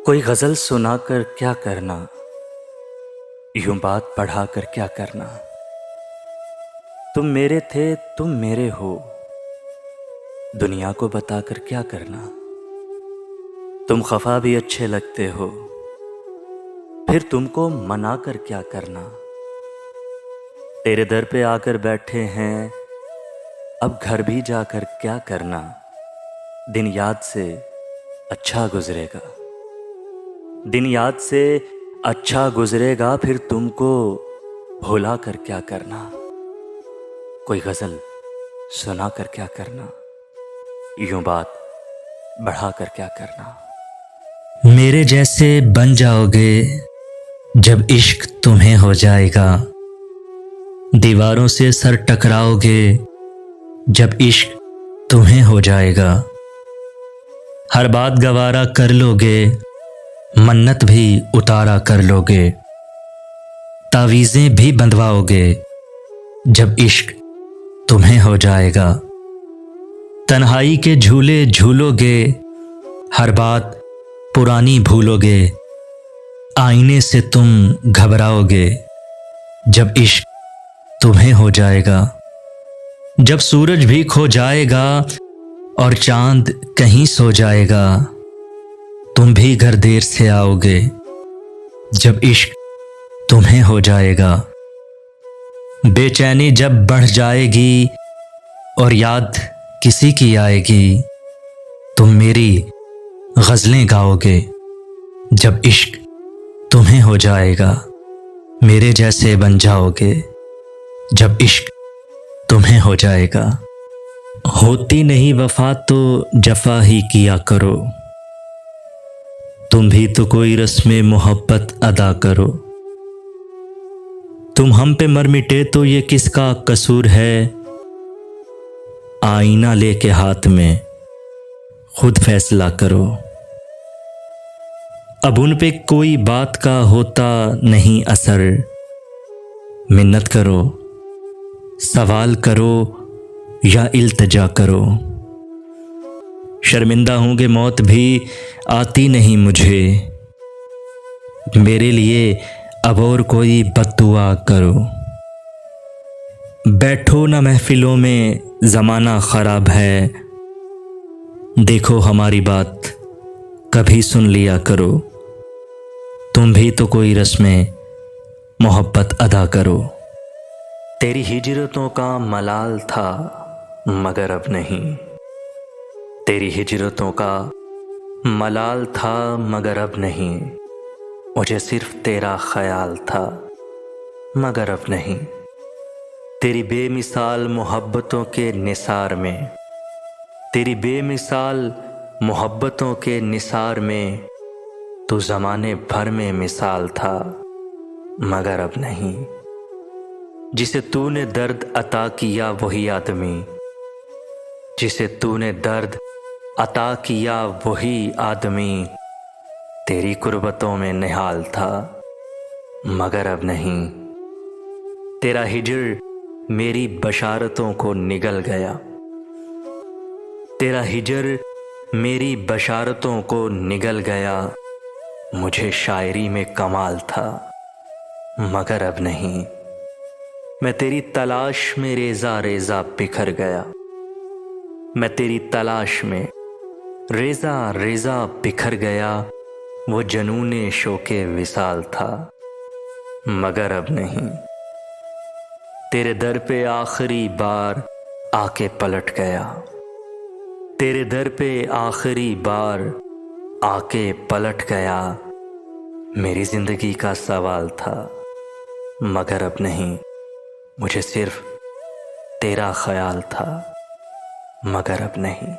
कोई गज़ल सुनाकर क्या करना, यूं बात बढ़ाकर क्या करना। तुम मेरे थे, तुम मेरे हो, दुनिया को बताकर क्या करना। तुम खफा भी अच्छे लगते हो, फिर तुमको मनाकर क्या करना। तेरे दर पे आकर बैठे हैं, अब घर भी जाकर क्या करना। दिन याद से अच्छा गुजरेगा, दिन याद से अच्छा गुजरेगा, फिर तुमको भुला कर क्या करना। कोई गज़ल सुना कर क्या करना, यूं बात बढ़ा कर क्या करना। मेरे जैसे बन जाओगे जब इश्क तुम्हें हो जाएगा। दीवारों से सर टकराओगे जब इश्क तुम्हें हो जाएगा। हर बात गवारा कर लोगे, मन्नत भी उतारा कर लोगे। तावीज़ें भी बंधवाओगे जब इश्क तुम्हें हो जाएगा। तन्हाई के झूले झूलोगे, हर बात पुरानी भूलोगे। आईने से तुम घबराओगे जब इश्क तुम्हें हो जाएगा। जब सूरज भी खो जाएगा और चांद कहीं सो जाएगा, तुम भी घर देर से आओगे जब इश्क तुम्हें हो जाएगा। बेचैनी जब बढ़ जाएगी और याद किसी की आएगी, तुम मेरी गज़लें गाओगे जब इश्क तुम्हें हो जाएगा। मेरे जैसे बन जाओगे जब इश्क तुम्हें हो जाएगा। होती नहीं वफा तो जफा ही किया करो, तुम भी तो कोई रस्म मोहब्बत अदा करो। तुम हम पे मर मिटे तो ये किसका कसूर है। आईना लेके हाथ में खुद फैसला करो। अब उन पे कोई बात का होता नहीं असर। मिन्नत करो, सवाल करो या इल्तिजा करो। शर्मिंदा होंगे मौत भी आती नहीं मुझे। मेरे लिए अब और कोई बद्दुआ करो। बैठो ना महफिलों में, ज़माना ख़राब है। देखो हमारी बात कभी सुन लिया करो। तुम भी तो कोई रस्में मोहब्बत अदा करो। तेरी हिजरतों का मलाल था मगर अब नहीं। तेरी हिजरतों का मलाल था मगर अब नहीं। मुझे सिर्फ तेरा ख्याल था मगर अब नहीं। तेरी बेमिसाल मोहब्बतों के निसार में, तेरी बेमिसाल मोहब्बतों के निसार में, तू ज़माने भर में मिसाल था मगर अब नहीं। जिसे तूने दर्द अता किया वही आदमी, जिसे तूने दर्द अता किया वही आदमी, तेरी कुर्बतों में निहाल था मगर अब नहीं। तेरा हिजर मेरी बशारतों को निगल गया। तेरा हिजर मेरी बशारतों को निगल गया। मुझे शायरी में कमाल था मगर अब नहीं। मैं तेरी तलाश में रेज़ा रेज़ा बिखर गया। मैं तेरी तलाश में रेज़ा रेज़ा बिखर गया। वो जनूने शोके विसाल था मगर अब नहीं। तेरे दर पे आखिरी बार आके पलट गया। तेरे दर पे आखिरी बार आके पलट गया। मेरी जिंदगी का सवाल था मगर अब नहीं। मुझे सिर्फ तेरा ख्याल था मगर अब नहीं।